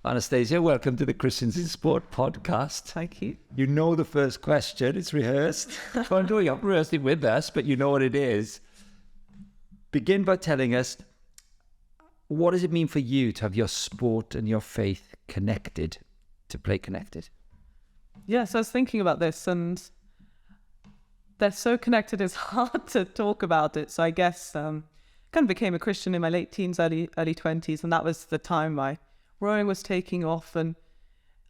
Anastasia, welcome to the Christians in Sport podcast. Thank you. You know the first question, it's rehearsed. Well, no, you're rehearsing with us, but you know what it is. Begin by telling us, what does it mean for you to have your sport and your faith connected, to play connected? Yes, I was thinking about this, and they're so connected, it's hard to talk about it. So I guess kind of became a Christian in my late teens, early 20s, and that was the time my rowing was taking off. And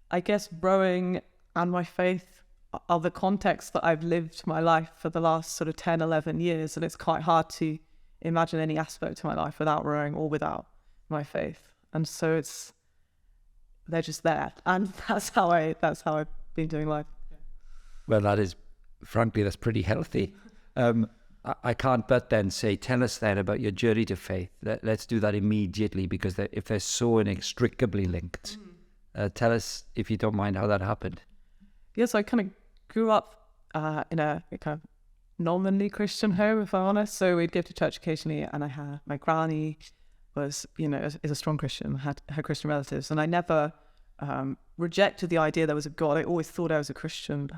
I guess rowing and my faith are the context that I've lived my life for the last sort of 10, 11 years. And it's quite hard to imagine any aspect of my life without rowing or without my faith. And so they're just there. And that's how I've been doing life. Well, frankly, that's pretty healthy. I can't but then say, tell us then about your journey to faith. Let's do that immediately, because if they're so inextricably linked. Tell us, if you don't mind, how that happened. Yes, I kind of grew up in a kind of nominally Christian home, if I'm honest. So we'd go to church occasionally, and I had my granny is a strong Christian, had her Christian relatives, and I never rejected the idea there was a God. I always thought I was a Christian.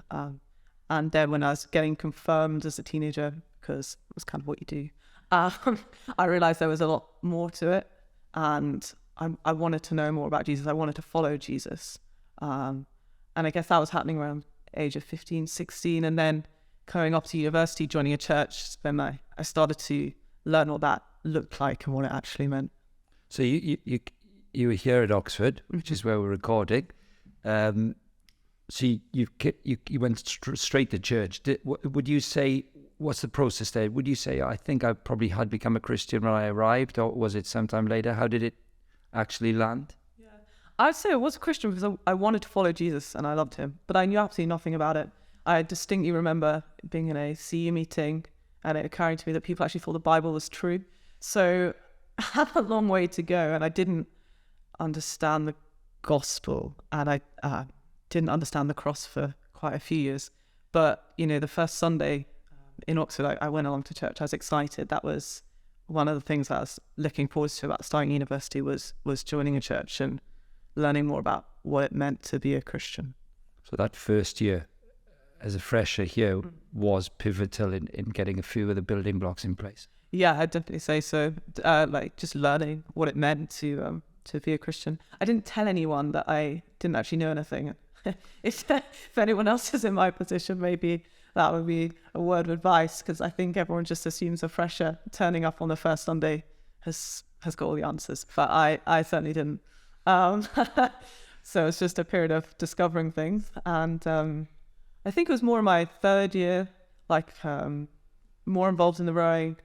And then when I was getting confirmed as a teenager, because it was kind of what you do, I realized there was a lot more to it. And I wanted to know more about Jesus. I wanted to follow Jesus. And I guess that was happening around the age of 15, 16. And then going up to university, joining a church, then I started to learn what that looked like and what it actually meant. So you were here at Oxford, which is where we're recording. So you went straight to church. Would you say, what's the process there? Would you say, I think I probably had become a Christian when I arrived, or was it sometime later? How did it actually land? Yeah, I would say I was a Christian because I wanted to follow Jesus and I loved him, but I knew absolutely nothing about it. I distinctly remember being in a CU meeting and it occurring to me that people actually thought the Bible was true. So I had a long way to go, and I didn't understand the gospel, and I didn't understand the cross for quite a few years. But, the first Sunday in Oxford, I went along to church. I was excited. That was one of the things I was looking forward to about starting university was joining a church and learning more about what it meant to be a Christian. So that first year as a fresher here was pivotal in getting a few of the building blocks in place. Yeah, I'd definitely say so. Just learning what it meant to be a Christian. I didn't tell anyone that I didn't actually know anything. If anyone else is in my position, maybe that would be a word of advice, because I think everyone just assumes a fresher turning up on the first Sunday has got all the answers, but I certainly didn't. So it's just a period of discovering things, and I think it was more in my third year, more involved in the rowing,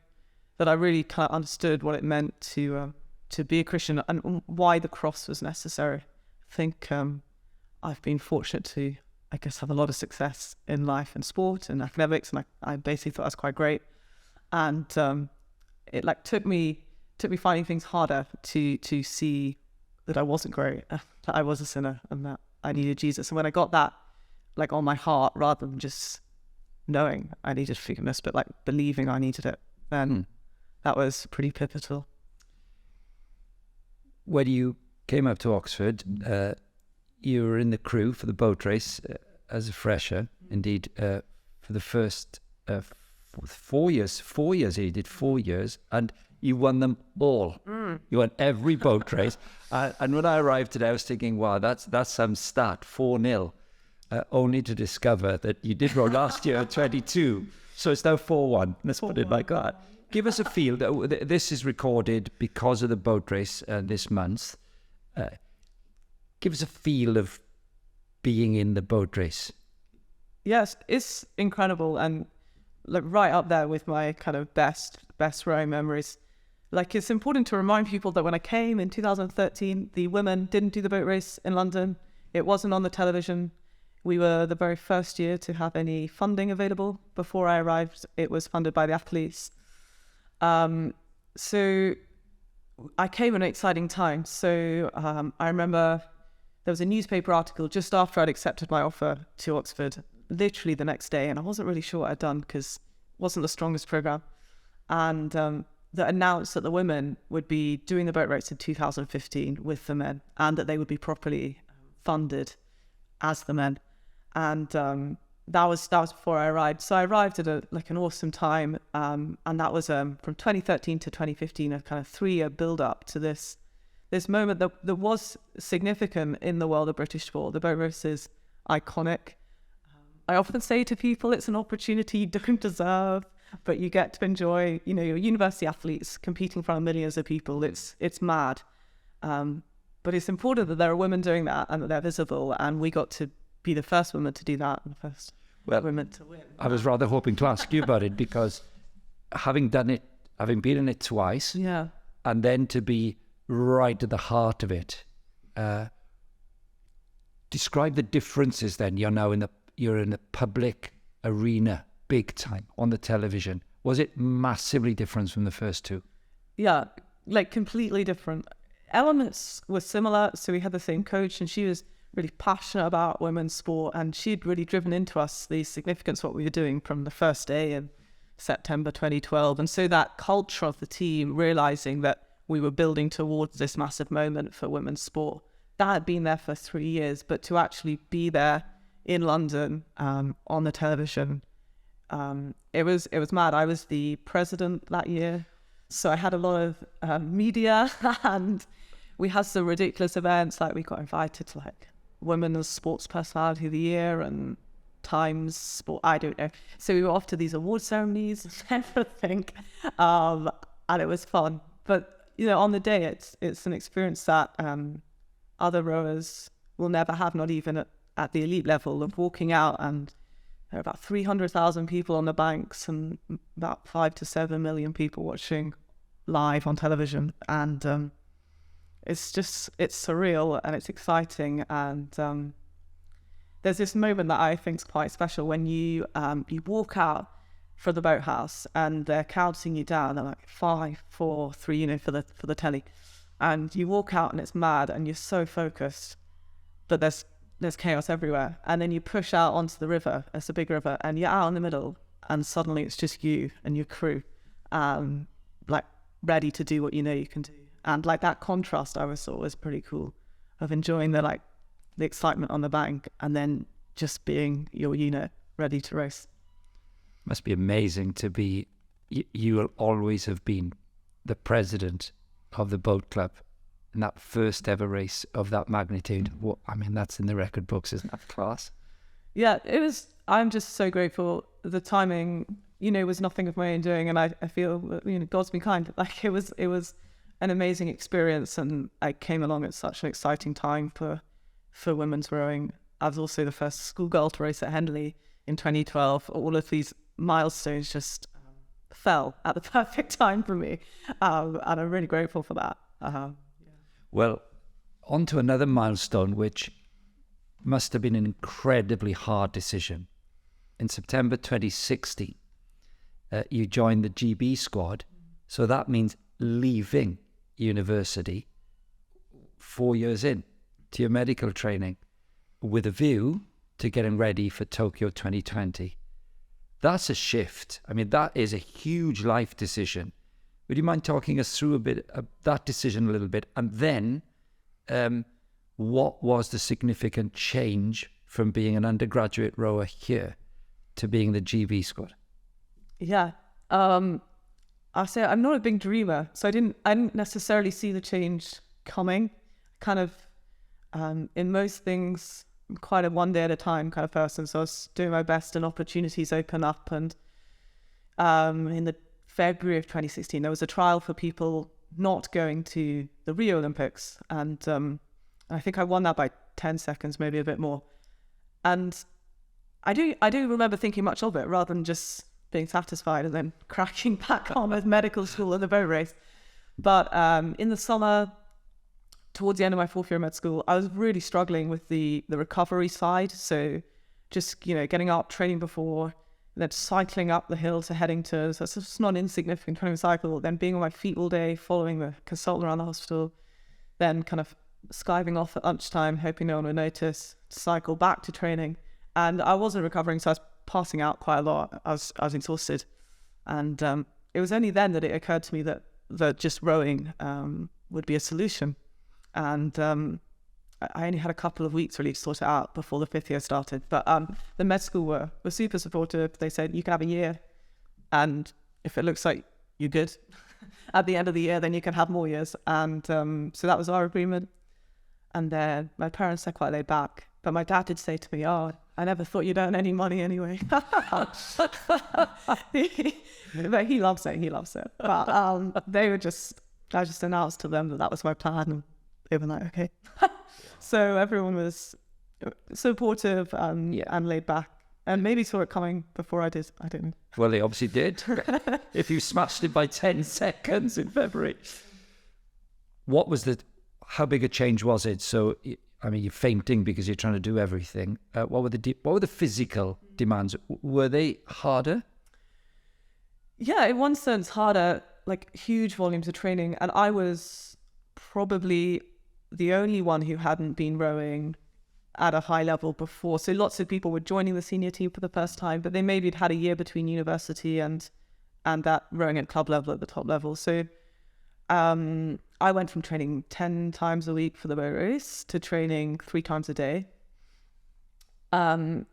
that I really kind of understood what it meant to be a Christian and why the cross was necessary. I think I've been fortunate to, I guess, have a lot of success in life and sport and academics, and I basically thought that's quite great. And it took me finding things harder to see that I wasn't great, that I was a sinner, and that I needed Jesus. And when I got that on my heart, rather than just knowing I needed forgiveness, but believing I needed it, then that was pretty pivotal. When you came up to Oxford, you were in the crew for the boat race as a fresher. Indeed, for the first 4 years. 4 years, you did 4 years, and you won them all. You won every boat race. And when I arrived today, I was thinking, wow, that's some stat, 4-0, only to discover that you did row last year at 22. So it's now 4-1. Let's put it like that. Give us a feel. This is recorded because of the boat race this month. Give us a feel of being in the boat race. Yes, it's incredible, and right up there with my kind of best rowing memories. It's important to remind people that when I came in 2013, the women didn't do the boat race in London. It wasn't on the television. We were the very first year to have any funding available. Before I arrived, it was funded by the athletes. So I came at an exciting time. So I remember there was a newspaper article just after I'd accepted my offer to Oxford, literally the next day, and I wasn't really sure what I'd done because it wasn't the strongest program. And that announced that the women would be doing the boat race in 2015 with the men, and that they would be properly funded as the men. And that was before I arrived. So I arrived at an awesome time, and that was from 2013 to 2015, a kind of 3-year build up to this moment that was significant in the world of British sport. The boat race is iconic. I often say to people, it's an opportunity you don't deserve, but you get to enjoy, your university athletes competing in front of millions of people. It's mad. But it's important that there are women doing that and that they're visible, and we got to be the first women to do that and the first women to win. I was rather hoping to ask you about it, because having done it, having been in it twice, and then to be right at the heart of it, describe the differences. Then you're now you're in the public arena, big time, on the television. Was it massively different from the first two? Yeah, like completely different. Elements were similar, so we had the same coach, and she was really passionate about women's sport, and she'd really driven into us the significance of what we were doing from the first day in September 2012. And so that culture of the team, realizing that we were building towards this massive moment for women's sport, that had been there for 3 years, but to actually be there in London on the television, it was mad. I was the president that year, so I had a lot of media, and we had some ridiculous events, like we got invited to like Women's Sports Personality of the Year and Times Sport, I don't know. So we were off to these award ceremonies and everything, and it was fun. But on the day, it's an experience that other rowers will never have, not even at the elite level, of walking out, and there are about 300,000 people on the banks and about 5 to 7 million people watching live on television, and it's surreal and it's exciting. And there's this moment that I think is quite special when you walk out from the boathouse and they're counting you down. They're like 5, 4, 3, for the telly, and you walk out and it's mad and you're so focused, but there's chaos everywhere. And then you push out onto the river. It's a big river, and you're out in the middle, and suddenly it's just you and your crew, like ready to do what you can do. And like that contrast I thought was pretty cool, of enjoying the excitement on the bank and then just being your unit ready to race. Must be amazing to be, you will always have been the president of the boat club in that first ever race of that magnitude. Well, I mean, that's in the record books, isn't that class? Yeah, it was. I'm just so grateful. The timing, was nothing of my own doing, and I feel that, God's been kind. Like it was an amazing experience, and I came along at such an exciting time for women's rowing. I was also the first schoolgirl to race at Henley in 2012. All of these milestones just fell at the perfect time for me, and I'm really grateful for that. Well, on to another milestone, which must have been an incredibly hard decision. In September 2016, you joined the GB squad. So that means leaving university 4 years in to your medical training with a view to getting ready for Tokyo 2020. That's a shift. I mean, that is a huge life decision. Would you mind talking us through a bit of that decision a little bit? And then what was the significant change from being an undergraduate rower here to being the GB squad? Yeah. I'll say I'm not a big dreamer, so I didn't necessarily see the change coming. Kind of, in most things, I'm quite a one day at a time kind of person, so I was doing my best and opportunities open up. And in the February of 2016, there was a trial for people not going to the Rio Olympics, and I think I won that by 10 seconds, maybe a bit more. And I do remember thinking much of it, rather than just being satisfied and then cracking back on with medical school and the boat race. But in the summer, towards the end of my 4th year of med school, I was really struggling with the recovery side. So just, getting up, training before, then cycling up the hill to Headington. So it's just not an insignificant training cycle. Then being on my feet all day, following the consultant around the hospital, then kind of skiving off at lunchtime, hoping no one would notice, cycle back to training. And I wasn't recovering, so I was passing out quite a lot. I was exhausted. And it was only then that it occurred to me that that just rowing would be a solution. And I only had a couple of weeks really to sort it out before the 5th year started. But the med school were super supportive. They said, you can have a year, and if it looks like you're good at the end of the year, then you can have more years. And so that was our agreement. And then my parents are quite laid back. But my dad did say to me, oh, I never thought you'd earn any money anyway. But he loves it. But I just announced to them that was my plan, and they were like, okay. So everyone was supportive and laid back, and maybe saw it coming before I did. I don't know. Well, they obviously did. If you smashed it by 10 seconds in February. How big a change was it? So, I mean, you're fainting because you're trying to do everything. What were the physical demands? Were they harder? Yeah, in one sense harder, like huge volumes of training. And I was probably the only one who hadn't been rowing at a high level before. So lots of people were joining the senior team for the first time, but they maybe had a year between university and that rowing at club level at the top level. So I went from training 10 times a week for the boat race to training 3 times a day. And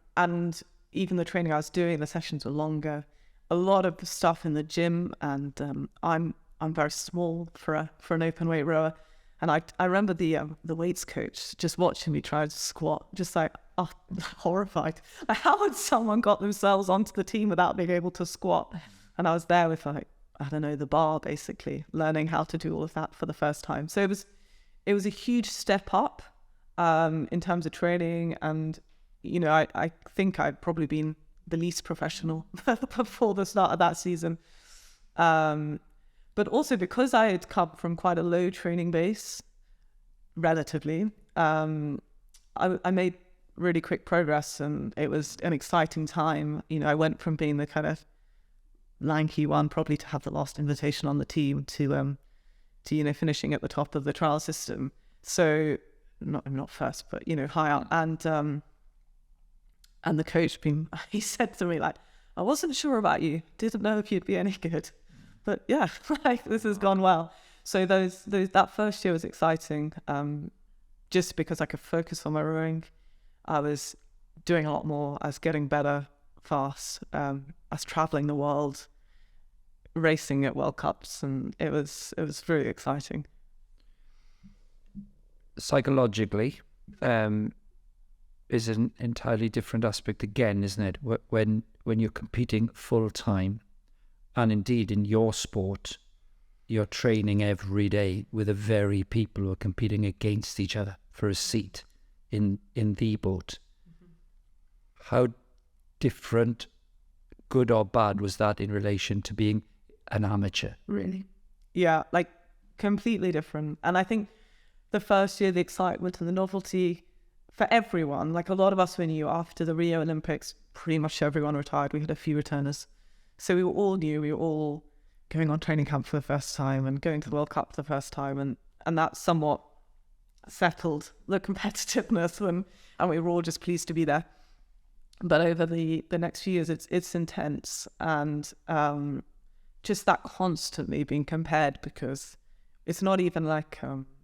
even the training I was doing, the sessions were longer. A lot of the stuff in the gym, and I'm very small for an open weight rower. And I remember the weights coach just watching me try to squat, just like, horrified. Like, how had someone got themselves onto the team without being able to squat? And I was there with the bar, basically, learning how to do all of that for the first time. So it was a huge step up in terms of training. And, I think I'd probably been the least professional before the start of that season. But also because I had come from quite a low training base, relatively, I made really quick progress, and it was an exciting time. I went from being the kind of lanky one, probably to have the last invitation on the team, to finishing at the top of the trial system. So not first, but high up. And the coach he said to me, like, I wasn't sure about you, didn't know if you'd be any good. But yeah, this has gone well. So that first year was exciting, just because I could focus on my rowing. I was doing a lot more. I was getting better fast. I was traveling the world, racing at World Cups, and it was really exciting. Psychologically, is an entirely different aspect again, isn't it? When you're competing full time. And indeed, in your sport, you're training every day with the very people who are competing against each other for a seat in the boat. Mm-hmm. How different, good or bad, was that in relation to being an amateur? Really? Yeah, like completely different. And I think the first year, the excitement and the novelty for everyone, like a lot of us we knew after the Rio Olympics, pretty much everyone retired. We had a few returners. So we were all new, we were all going on training camp for the first time and going to the World Cup for the first time. And that somewhat settled the competitiveness, and we were all just pleased to be there. But over the next few years, it's intense, and just that constantly being compared, because it's not even like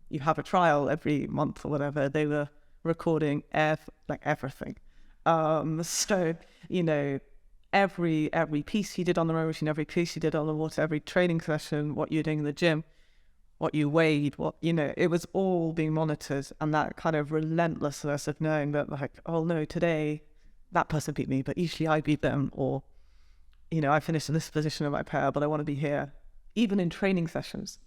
you have a trial every month or whatever. They were recording everything. So, every piece you did on the row machine, every piece you did on the water, every training session, what you're doing in the gym, what you weighed, it was all being monitored. And that kind of relentlessness of knowing that, like, oh no, today that person beat me, but usually I beat them, or, I finished in this position of my pair, but I want to be here. Even in training sessions,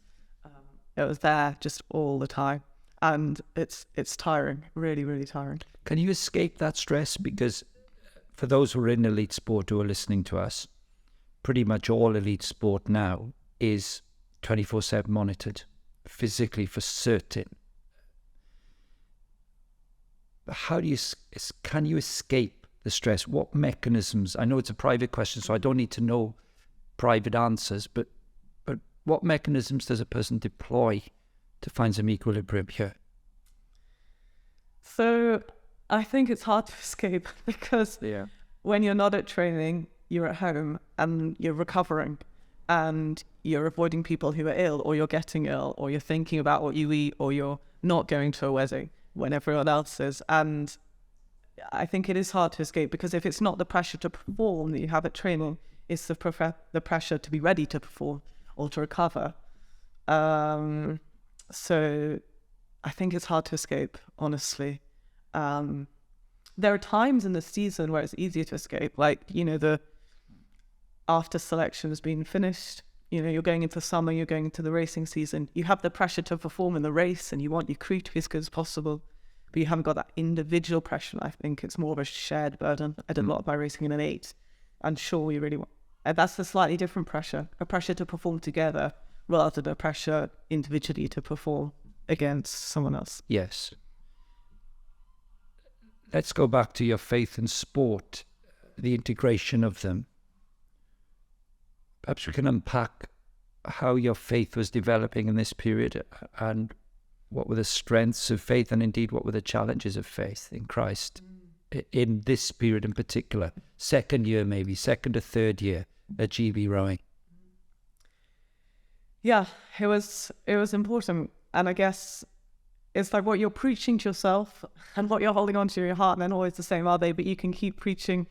it was there just all the time. And it's tiring, really, really tiring. Can you escape that stress? Because for those who are in elite sport who are listening to us, pretty much all elite sport now is 24/7 monitored, physically for certain. Can you escape the stress? What mechanisms? I know it's a private question, so I don't need to know private answers, but what mechanisms does a person deploy to find some equilibrium here? So I think it's hard to escape, because when you're not at training, you're at home and you're recovering. and you're avoiding people who are ill, or you're getting ill, or you're thinking about what you eat, or you're not going to a wedding when everyone else is. And I think it is hard to escape, because if it's not the pressure to perform that you have at training, it's the pressure to be ready to perform or to recover. So I think it's hard to escape, honestly. There are times in the season where it's easier to escape, like, after selection has been finished, you're going into summer, you're going into the racing season, you have the pressure to perform in the race and you want your crew to be as good as possible, but you haven't got that individual pressure. I think it's more of a shared burden. I did a lot of my racing in an 8, and sure, we really want, and that's a slightly different pressure, a pressure to perform together rather than a pressure individually to perform against someone else. Yes. Let's go back to your faith and sport, the integration of them. Perhaps we can unpack how your faith was developing in this period, and what were the strengths of faith, and indeed what were the challenges of faith in Christ in this period in particular, second year maybe, second or third year at GB rowing. Yeah, it was important. And I guess it's like what you're preaching to yourself and what you're holding on to in your heart, they're not always the same, are they? But you can keep preaching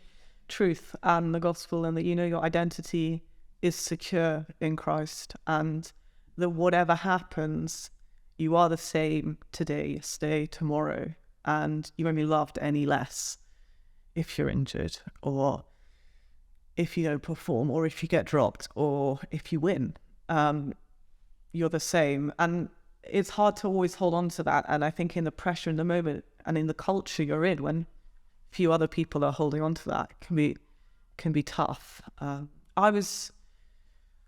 truth and the gospel, and that your identity is secure in Christ, and that whatever happens, you are the same today, yesterday, tomorrow, and you won't be loved any less if you're injured, or if you don't perform, or if you get dropped, or if you win. You're the same. And it's hard to always hold on to that. And I think in the pressure in the moment and in the culture you're in, when few other people are holding on to that, can be tough. I was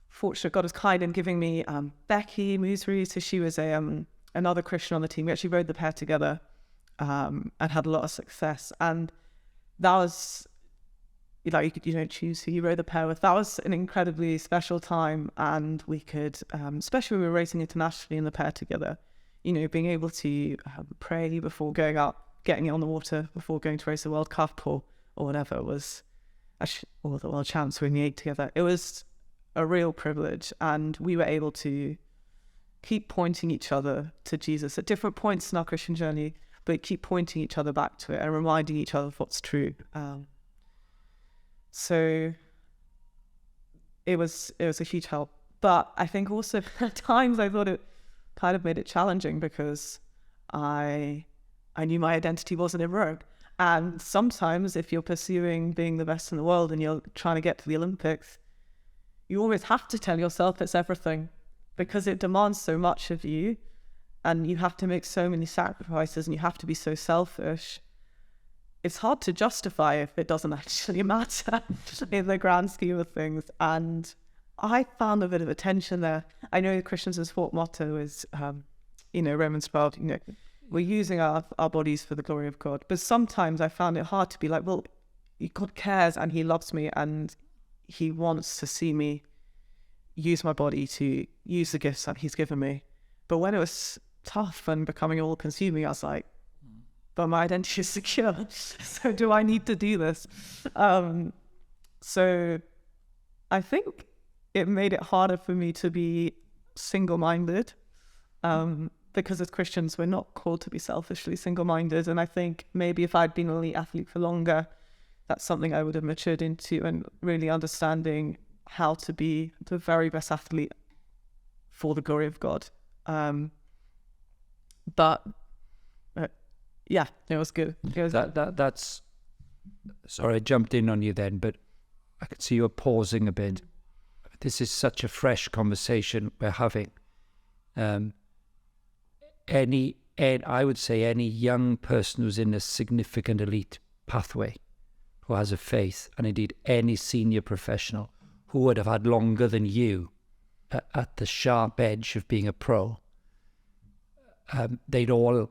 fortunate. God was kind in giving me Becky Moosbury. So she was another Christian on the team. We actually rowed the pair together and had a lot of success. And that was, you don't choose who you row the pair with. That was an incredibly special time. And we could, especially when we were racing internationally in the pair together, being able to pray before going up, getting on the water before going to race the World Cup or whatever was, or the World Champs, we're in the 8 together. It was a real privilege, and we were able to keep pointing each other to Jesus at different points in our Christian journey, but keep pointing each other back to it and reminding each other of what's true. So it was a huge help. But I think also at times I thought it kind of made it challenging, because I knew my identity wasn't in rowing. And sometimes if you're pursuing being the best in the world and you're trying to get to the Olympics, you always have to tell yourself it's everything, because it demands so much of you, and you have to make so many sacrifices, and you have to be so selfish. It's hard to justify if it doesn't actually matter in the grand scheme of things. And I found a bit of a tension there. I know the Christians' sport motto is, Romans 12, we're using our bodies for the glory of God. But sometimes I found it hard to be like, well, God cares and he loves me and he wants to see me use my body to use the gifts that he's given me. But when it was tough and becoming all consuming, I was like, but my identity is secure. So do I need to do this? So I think it made it harder for me to be single-minded, because as Christians, we're not called to be selfishly single-minded. And I think maybe if I'd been an elite athlete for longer, that's something I would have matured into, and really understanding how to be the very best athlete for the glory of God. But yeah, it was good. That's sorry, I jumped in on you then, but I could see you were pausing a bit. This is such a fresh conversation we're having. I would say any young person who's in a significant elite pathway, who has a faith, and indeed any senior professional who would have had longer than you at the sharp edge of being a pro, they'd all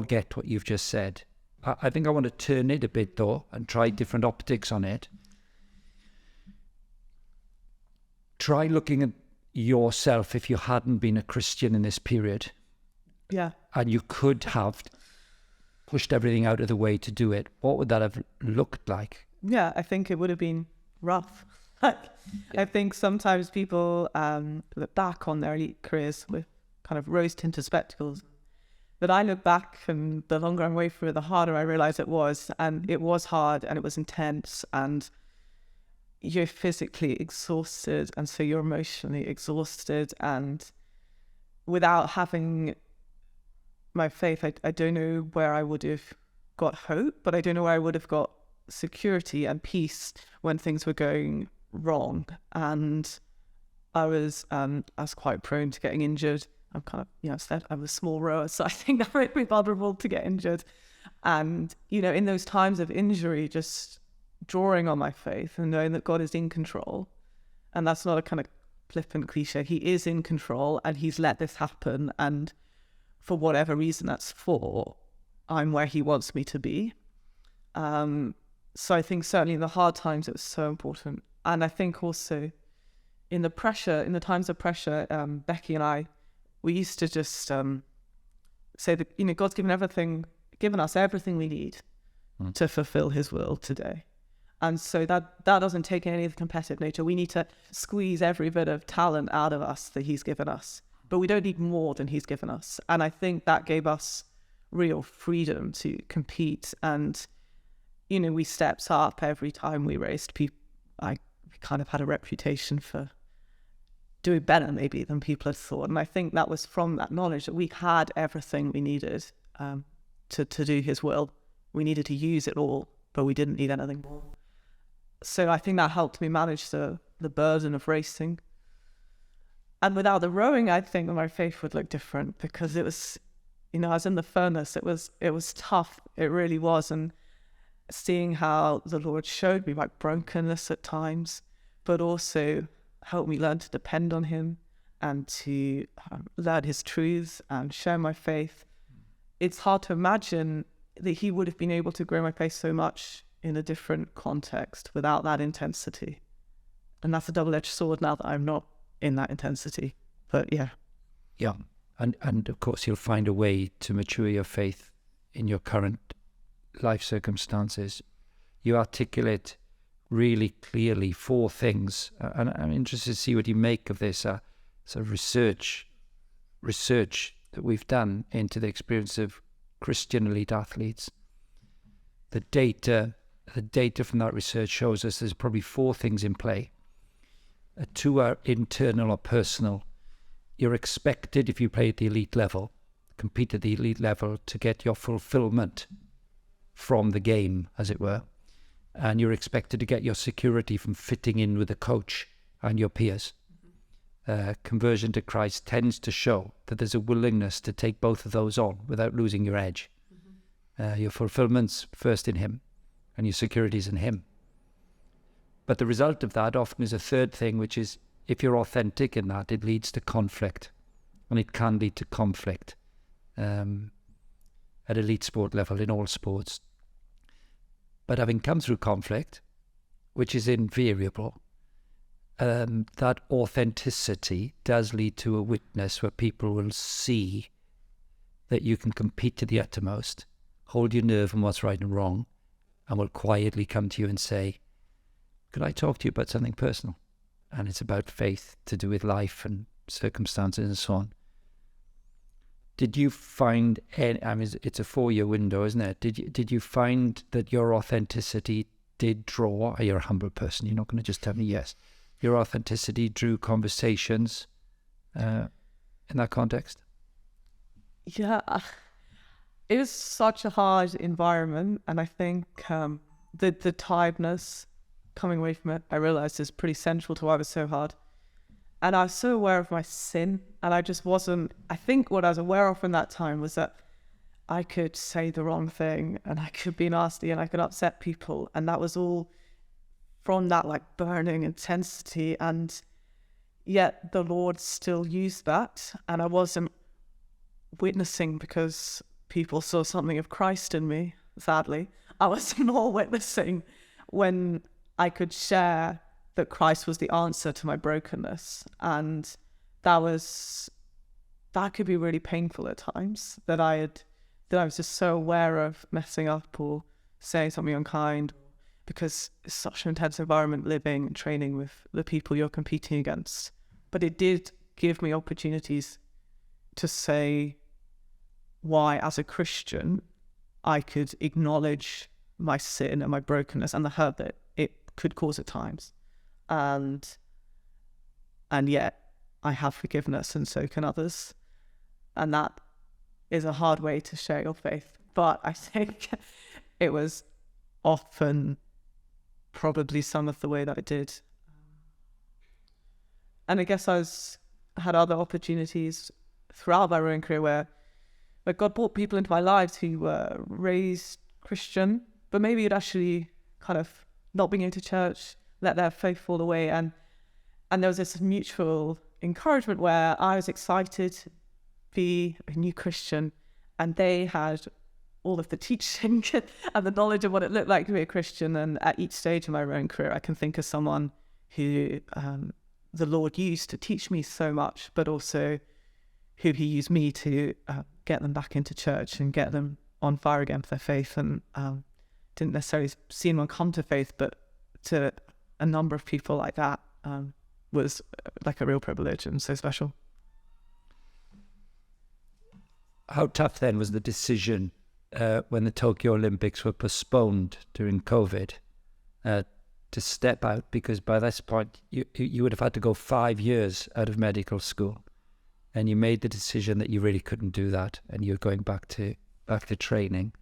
get what you've just said. I think I want to turn it a bit though and try different optics on it. Try looking at yourself if you hadn't been a Christian in this period. Yeah. And you could have pushed everything out of the way to do it. What would that have looked like? Yeah, I think it would have been rough. I think sometimes people look back on their elite careers with kind of rose-tinted spectacles. But I look back, and the longer I'm away from it, the harder I realise it was. And it was hard, and it was intense, and you're physically exhausted, and so you're emotionally exhausted. And without having my faith, I don't know where I would have got hope, but I don't know where I would have got security and peace when things were going wrong. And I was quite prone to getting injured. I'm kind of, said I'm a small rower, so I think that might be vulnerable to get injured. And, in those times of injury, just drawing on my faith and knowing that God is in control. And that's not a kind of flippant cliche. He is in control, and he's let this happen. And for whatever reason that's for, I'm where he wants me to be. So I think certainly in the hard times, it was so important. And I think also in the times of pressure, Becky and I, we used to just say that, God's given us everything we need to fulfill his will today. And so that doesn't take any of the competitive nature. We need to squeeze every bit of talent out of us that he's given us, but we don't need more than he's given us. And I think that gave us real freedom to compete. And, we stepped up every time we raced. We kind of had a reputation for doing better maybe than people had thought. And I think that was from that knowledge that we had everything we needed to do his will. We needed to use it all, but we didn't need anything more. So I think that helped me manage the burden of racing. And without the rowing, I think that my faith would look different, because it was, I was in the furnace. It was tough. It really was. And seeing how the Lord showed me my brokenness at times, but also helped me learn to depend on him and to learn his truths and share my faith. It's hard to imagine that he would have been able to grow my faith so much in a different context without that intensity. And that's a double-edged sword now that I'm not in that intensity. But yeah. Yeah. And of course, you'll find a way to mature your faith in your current life circumstances. You articulate really clearly 4 things. And I'm interested to see what you make of this sort of research that we've done into the experience of Christian elite athletes. The data from that research shows us there's probably 4 things in play. 2 are internal or personal. You're expected, if you play at the elite level, compete at the elite level, to get your fulfillment from the game, as it were. And you're expected to get your security from fitting in with the coach and your peers. Conversion to Christ tends to show that there's a willingness to take both of those on without losing your edge. Your fulfillment's first in him, and your security's in him. But the result of that often is a third thing, which is, if you're authentic in that, it leads to conflict. And it can lead to conflict at elite sport level, in all sports. But having come through conflict, which is invariable, that authenticity does lead to a witness where people will see that you can compete to the uttermost, hold your nerve on what's right and wrong, and will quietly come to you and say, could I talk to you about something personal? And it's about faith, to do with life and circumstances and so on. Did you find any, it's a 4-year window, isn't it? Did you find that your authenticity did draw? You're a humble person. You're not going to just tell me yes. Your authenticity drew conversations in that context? Yeah, it was such a hard environment. And I think the tiredness coming away from it, I realised, is pretty central to why it was so hard. And I was so aware of my sin, and I just wasn't, I think what I was aware of in that time was that I could say the wrong thing, and I could be nasty, and I could upset people. And that was all from that burning intensity. And yet the Lord still used that. And I wasn't witnessing because people saw something of Christ in me, sadly. I was more witnessing when I could share that Christ was the answer to my brokenness. And that could be really painful at times, that I was just so aware of messing up or saying something unkind, because it's such an intense environment living and training with the people you're competing against. But it did give me opportunities to say why, as a Christian, I could acknowledge my sin and my brokenness and the hurt that it could cause at times. And yet I have forgiveness, and so can others. And that is a hard way to share your faith. But I think it was often probably some of the way that I did. And I guess I had other opportunities throughout my rowing career where God brought people into my lives who were raised Christian, but maybe had actually kind of not been into church, let their faith fall away. And there was this mutual encouragement where I was excited to be a new Christian, and they had all of the teaching and the knowledge of what it looked like to be a Christian. And at each stage of my rowing career, I can think of someone who the Lord used to teach me so much, but also who he used me to get them back into church and get them on fire again for their faith. And didn't necessarily see anyone come to faith, but to a number of people like that was like a real privilege and so special. How tough then was the decision when the Tokyo Olympics were postponed during COVID to step out? Because by this point you would have had to go 5 years out of medical school, and you made the decision that you really couldn't do that, and you're going back to training.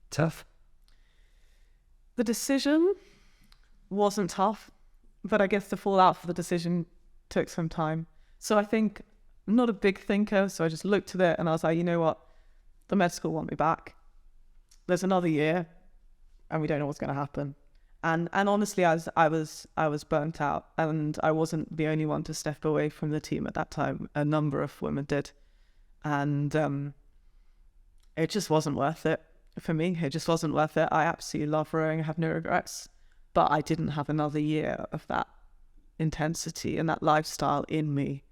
Tough? The decision wasn't tough, but I guess the fallout for the decision took some time. So I think I'm not a big thinker, so I just looked at it and I was like, you know what? The med school want me back. There's another year, and we don't know what's going to happen. And honestly, I was burnt out, and I wasn't the only one to step away from the team at that time. A number of women did, and it just wasn't worth it for me. It just wasn't worth it. I absolutely love rowing. I have no regrets, but I didn't have another year of that intensity and that lifestyle in me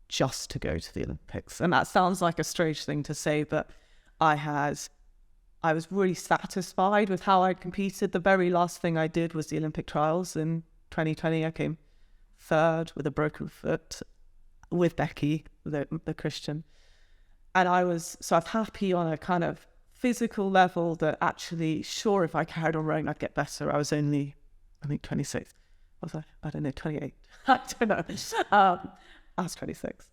just to go to the Olympics. And that sounds like a strange thing to say, but I was really satisfied with how I competed. The very last thing I did was the Olympic trials in 2020. I came third with a broken foot with Becky, the Christian. And I'm happy on a kind of physical level that actually, sure, if I carried on rowing, I'd get better. I was only, I think, 26. Was I don't know, 28. I don't know. I was 26.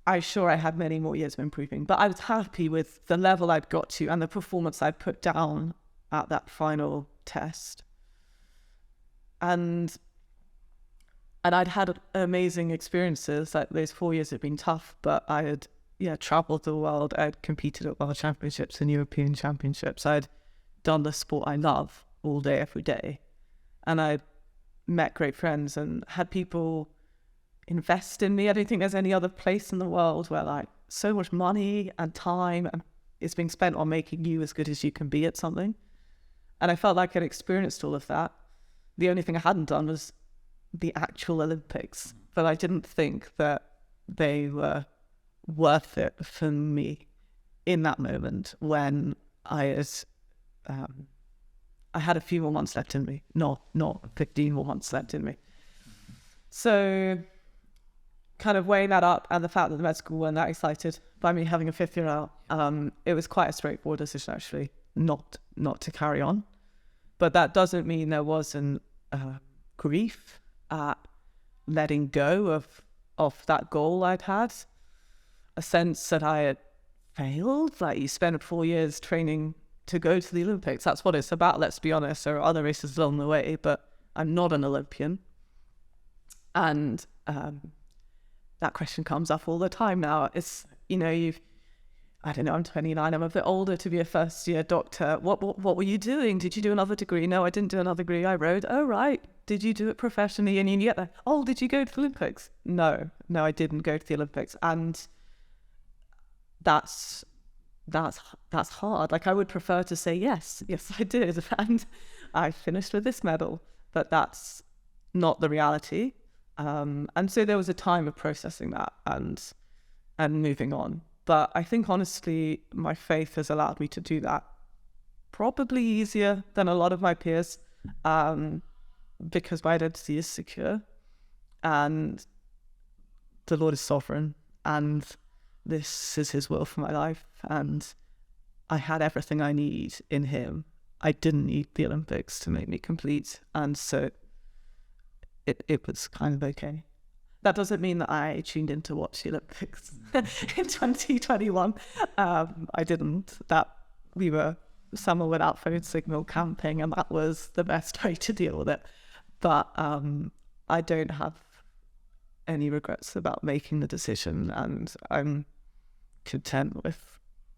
I'm sure I had many more years of improving, but I was happy with the level I'd got to and the performance I'd put down at that final test. And I'd had amazing experiences. Like, those 4 years had been tough, but I had traveled the world. I'd competed at World Championships and European Championships. I'd done the sport I love all day, every day. And I'd met great friends and had people invest in me. I don't think there's any other place in the world where like so much money and time is being spent on making you as good as you can be at something. And I felt like I'd experienced all of that. The only thing I hadn't done was the actual Olympics, but I didn't think that they were worth it for me in that moment when I had a few more months left in me, not 15 more months left in me. So kind of weighing that up, and the fact that the med school weren't that excited by me having a 5th year out, it was quite a straightforward decision actually, not to carry on. But that doesn't mean there wasn't grief at letting go of that goal I'd had, a sense that I had failed. Like, you spend 4 years training to go to the Olympics. That's what it's about, let's be honest. There are other races along the way, but I'm not an Olympian. And that question comes up all the time now. It's, I don't know, I'm 29, I'm a bit older to be a first year doctor. What were you doing? Did you do another degree? No, I didn't do another degree. I rowed. Oh, right. Did you do it professionally? And you get that. Oh, did you go to the Olympics? No, I didn't go to the Olympics. And that's hard. Like, I would prefer to say yes, I did. And I finished with this medal, but that's not the reality. And so there was a time of processing that and moving on. But I think, honestly, my faith has allowed me to do that probably easier than a lot of my peers. because my identity is secure and the Lord is sovereign and this is his will for my life and I had everything I need in him. I didn't need the Olympics to make me complete, and so it was kind of okay. That doesn't mean that I tuned in to watch the Olympics in 2021. I didn't. That we were summer without phone signal camping, and that was the best way to deal with it. But I don't have any regrets about making the decision, and I'm content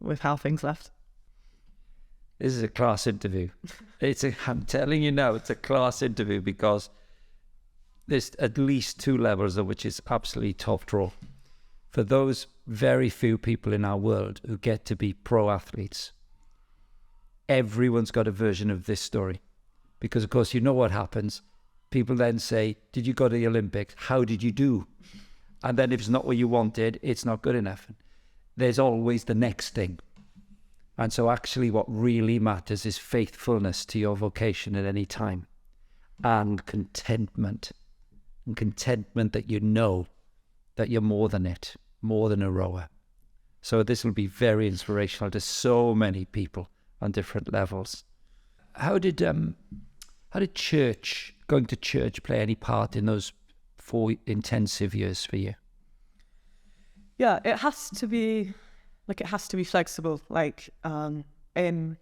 with how things left. This is a class interview. I'm telling you now, it's a class interview because there's at least two levels of which is absolutely top draw. For those very few people in our world who get to be pro athletes, everyone's got a version of this story. Because, of course, you know what happens. People then say, did you go to the Olympics? How did you do? And then if it's not what you wanted, it's not good enough. There's always the next thing. And so actually what really matters is faithfulness to your vocation at any time and contentment. And contentment that you know that you're more than it, more than a rower. So this will be very inspirational to so many people on different levels. How did church, going to church, play any part in those 4 intensive years for you? Yeah, it has to be flexible. Like in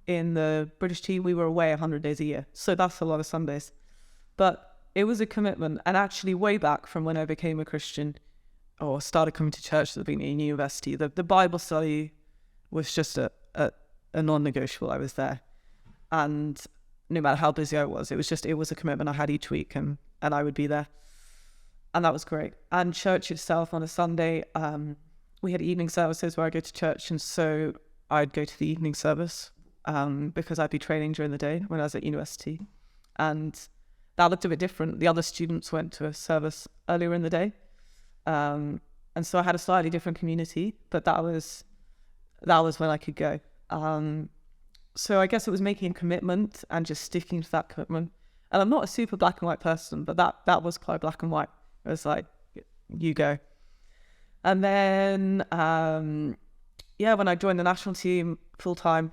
the British team, we were away 100 days a year. So that's a lot of Sundays. But it was a commitment. And actually way back from when I became a Christian or started coming to church at the beginning of university, the Bible study was just a non-negotiable. I was there. And no matter how busy I was, it was a commitment I had each week and I would be there. And that was great. And church itself on a Sunday, we had evening services where I go to church, and so I'd go to the evening service because I'd be training during the day when I was at university. And that looked a bit different. The other students went to a service earlier in the day. And so I had a slightly different community, but that was when I could go. So I guess it was making a commitment and just sticking to that commitment. And I'm not a super black and white person, but that was quite black and white. It was like, you go. And then, when I joined the national team full time,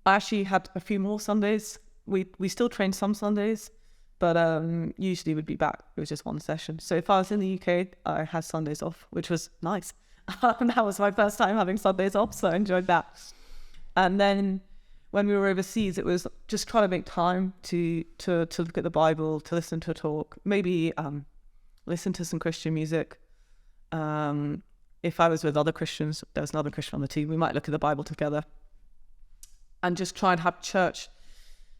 I actually had a few more Sundays. We still trained some Sundays, but usually we'd be back. It was just one session. So if I was in the UK, I had Sundays off, which was nice. That was my first time having Sundays off, so I enjoyed that. And then when we were overseas, it was just trying to make time to look at the Bible, to listen to a talk, maybe listen to some Christian music. If I was with other Christians, there was another Christian on the team, we might look at the Bible together and just try and have church,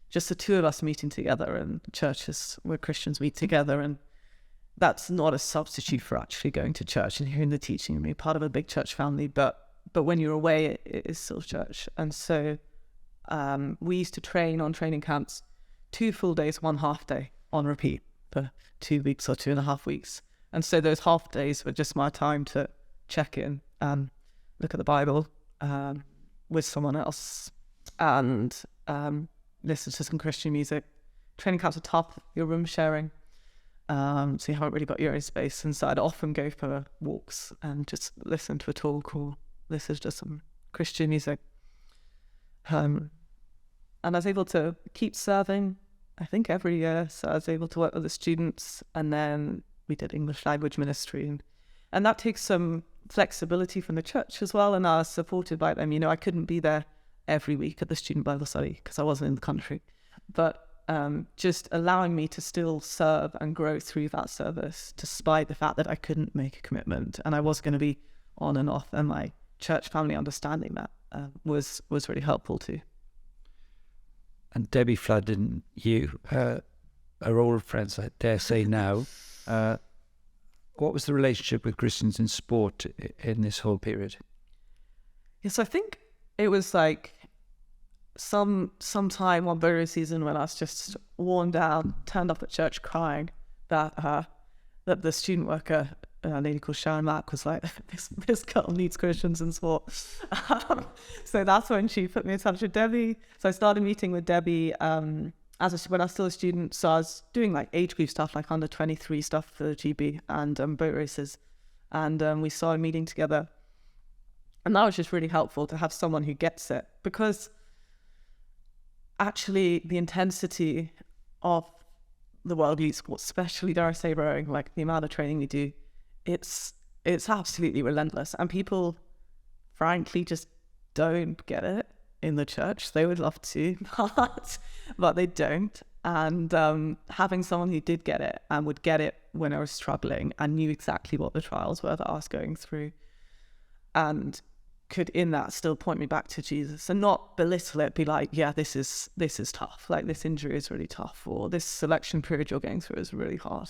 just the two of us meeting together, and churches where Christians meet together. And that's not a substitute for actually going to church and hearing the teaching and being part of a big church family. But when you're away, it is still church. And so we used to train on training camps 2 full days, 1 half day on repeat for 2 weeks or 2.5 weeks. And so those half days were just my time to check in and look at the Bible with someone else and listen to some Christian music. Training camps are tough, you're room sharing, so you haven't really got your own space. And so I'd often go for walks and just listen to a talk or listen to some Christian music. And I was able to keep serving, I think, every year. So I was able to work with the students, and then we did English language ministry, and that takes some flexibility from the church as well, and I was supported by them. I couldn't be there every week at the student Bible study because I wasn't in the country, but just allowing me to still serve and grow through that service, despite the fact that I couldn't make a commitment and I was going to be on and off, and my church family understanding that was really helpful too. And Debbie Flood and you are old friends, I dare say now. What was the relationship with Christians in sport in this whole period? Yes, I think it was like some time one very season when I was just worn down, turned up at church crying that the student worker a lady called Sharon Mack was like, this girl needs Christians in sport. So that's when she put me in touch with Debbie. So I started meeting with Debbie when I was still a student. So I was doing like age group stuff, like under 23 stuff for the GB and boat races. And we started meeting together. And that was just really helpful to have someone who gets it, because actually the intensity of the world elite sports, especially, dare I say, rowing, like the amount of training we do, it's absolutely relentless. And people, frankly, just don't get it in the church. They would love to, but they don't. And having someone who did get it and would get it when I was struggling and knew exactly what the trials were that I was going through, and could in that still point me back to Jesus and not belittle it, be like, yeah, this is tough, like this injury is really tough, or this selection period you're going through is really hard,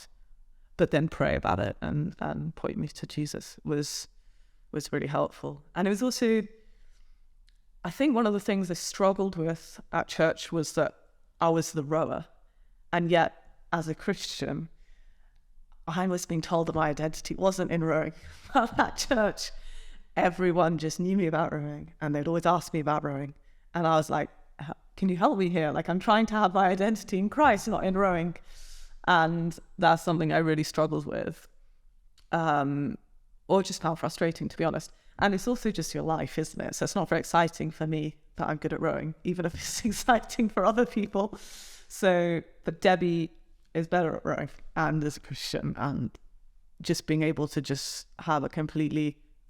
but then pray about it and point me to Jesus was really helpful. And it was also, I think one of the things I struggled with at church was that I was the rower, and yet as a Christian I was being told that my identity wasn't in rowing. At church everyone just knew me about rowing, and they'd always ask me about rowing, and I was like, can you help me here? Like, I'm trying to have my identity in Christ, not in rowing. And that's something I really struggled with, or just found frustrating, to be honest. And it's also just your life, isn't it? So it's not very exciting for me that I'm good at rowing, even if it's exciting for other people. So, but Debbie is better at rowing and is a Christian, and just being able to just have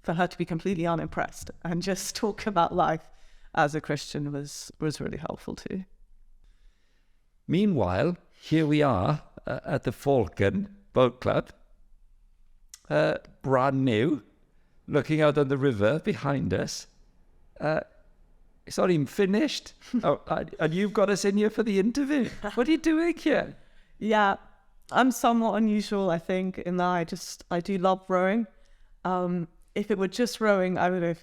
for her to be completely unimpressed and just talk about life as a Christian was really helpful too. Meanwhile, here we are at the Falcon Boat Club, brand new, looking out on the river behind us. It's not even finished. And you've got us in here for the interview. What are you doing here? Yeah, I'm somewhat unusual, I think, in that I do love rowing. If it were just rowing, I would have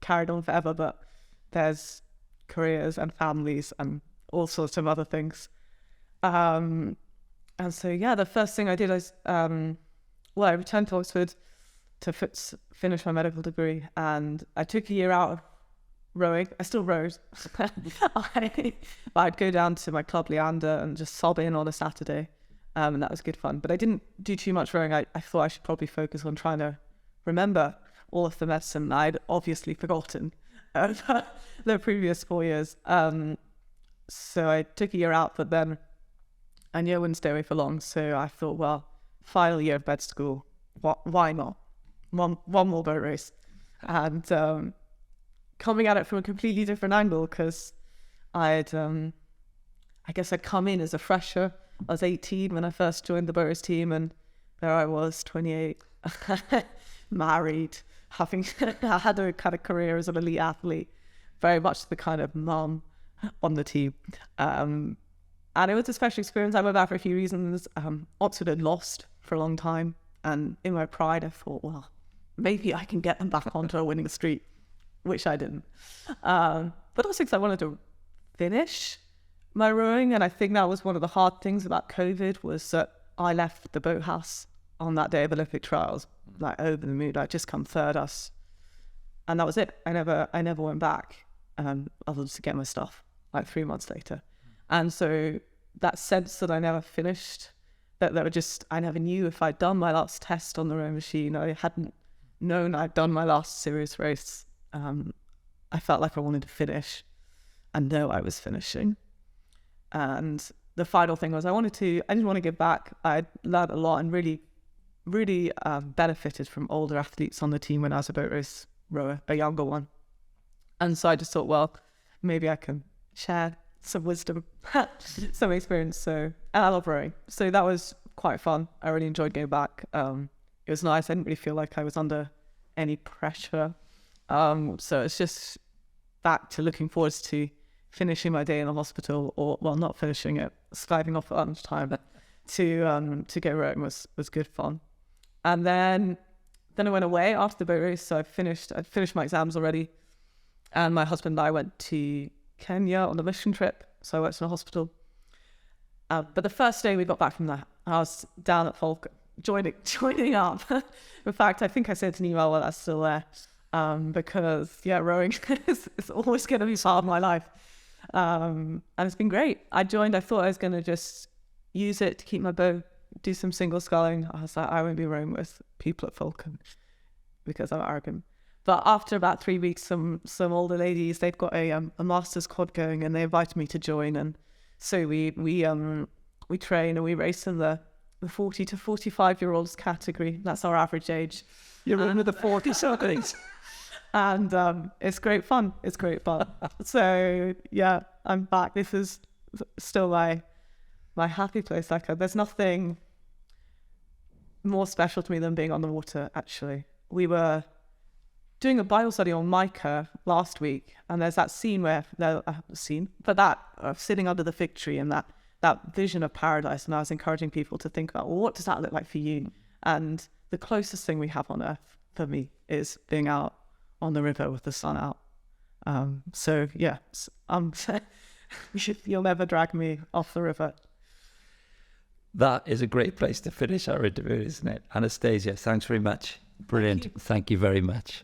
carried on forever, but there's careers and families and all sorts of other things. And so, yeah, the first thing I did was, I returned to Oxford to finish my medical degree, and I took a year out of rowing. I still rowed. I'd go down to my club, Leander, and just sob in on a Saturday, and that was good fun. But I didn't do too much rowing. I thought I should probably focus on trying to remember all of the medicine I'd obviously forgotten over the previous 4 years. So I took a year out, but then I knew I wouldn't stay away for long. So I thought, well, final year of med school, why not? One more boat race. And coming at it from a completely different angle, because I guess I'd come in as a fresher. I was 18 when I first joined the boat race team, and there I was, 28, married, having I had a kind of career as an elite athlete, very much the kind of mum on the team. And it was a special experience. I went back for a few reasons. Oxford had lost for a long time, and in my pride I thought, well, maybe I can get them back onto a winning streak, which I didn't. But also because I wanted to finish my rowing, and I think that was one of the hard things about COVID, was that I left the boathouse on that day of Olympic trials, like over the moon. I'd just come third us, and that was it. I never went back, other than to get my stuff like 3 months later. And so that sense that I never finished, that I never knew if I'd done my last test on the rowing machine. I hadn't known I'd done my last serious race. I felt like I wanted to finish and know I was finishing. And the final thing was I didn't want to give back. I learned a lot and really benefited from older athletes on the team when I was a boat race rower, a younger one. And so I just thought, well, maybe I can share some wisdom, some experience. So, and I love rowing. So that was quite fun. I really enjoyed going back. It was nice. I didn't really feel like I was under any pressure. So it's just back to looking forward to finishing my day in the hospital, or, well, not finishing it, skiving off at lunchtime to go rowing was good fun. And then I went away after the boat race. So I'd finished my exams already. And my husband and I went to Kenya on a mission trip. So I worked in a hospital. But the first day we got back from that, I was down at Falcon joining up. In fact, I think I sent an email while that's still there, because rowing is always going to be part of my life, and it's been great. I thought I was going to just use it to keep my boat, do some single sculling. I was like, I won't be rowing with people at Falcon because I'm arrogant. But after about 3 weeks, some older ladies, they've got a master's quad going, and they invited me to join. And so we train and we race in the 40 to 45-year-olds category. That's our average age. You're in with the 40-somethings. And it's great fun. So yeah, I'm back. This is still my happy place. Like, there's nothing more special to me than being on the water. Actually, we were doing a Bible study on Micah last week, and there's that scene where sitting under the fig tree, and that vision of paradise. And I was encouraging people to think about, well, what does that look like for you? And the closest thing we have on earth for me is being out on the river with the sun out. So yeah, you'll never drag me off the river. That is a great place to finish our interview, isn't it? Anastasia, thanks very much. Brilliant. Thank you very much.